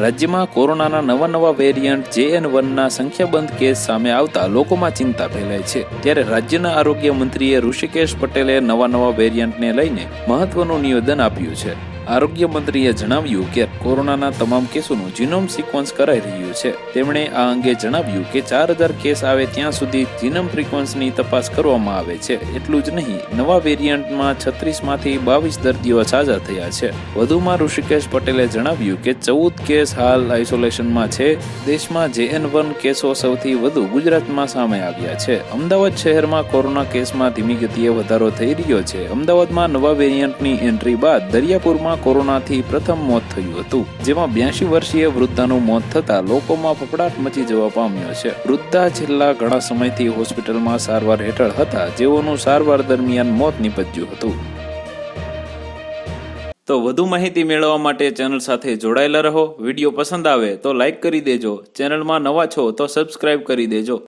રાજ્યમાં કોરોનાના નવા વેરિયન્ટ JN1ના સંખ્યાબંધ કેસ સામે આવતા લોકોમાં ચિંતા ફેલાઈ છે। ત્યારે રાજ્યના આરોગ્ય મંત્રીએ ઋષિકેશ પટેલે નવા વેરિયન્ટને લઈને મહત્વનું નિવેદન આપ્યું છે। આરોગ્ય મંત્રીએ જણાવ્યું કે કોરોનાના તમામ કેસોનું જીનોમ સિક્વન્સ કરાઈ રહ્યું છે। તેમણે આ અંગે જણાવ્યું કે 4000 કેસ આવે ત્યાં સુધી જીનોમ સિક્વન્સની તપાસ કરવામાં આવે છે। એટલું જ નહીં, નવા વેરિયન્ટમાં 36માંથી 22 દર્દીઓ સાજા થયા છે। વધુમાં ઋષિકેશ પટેલે જણાવ્યું કે 14 કેસ હાલ આઇસોલેશનમાં છે। દેશમાં JN1 કેસો સૌથી વધુ ગુજરાતમાં સામે આવ્યા છે। અમદાવાદ શહેરમાં કોરોના કેસમાં ધીમી ગતિએ વધારો થઈ રહ્યો છે। અમદાવાદમાં નવા વેરિયન્ટની એન્ટ્રી બાદ દરિયાપુરમાં કોરોનાથી પ્રથમ મોત થયું હતું, જેમાં 82 વર્ષીય વૃદ્ધાનું મોત થતા લોકોમાં ફફડાટ મચી જવા પામ્યો છે। વૃદ્ધા છેલ્લા ઘણા સમયથી હોસ્પિટલમાં સારવાર હેઠળ હતા, જેઓનું સારવાર દરમિયાન મોત નીપજ્યું હતું। તો વધુ માહિતી મેળવવા માટે ચેનલ સાથે જોડાયેલા રહો। વિડીયો પસંદ આવે તો લાઈક કરી દેજો। ચેનલમાં નવા છો તો સબસ્ક્રાઇબ કરી દેજો।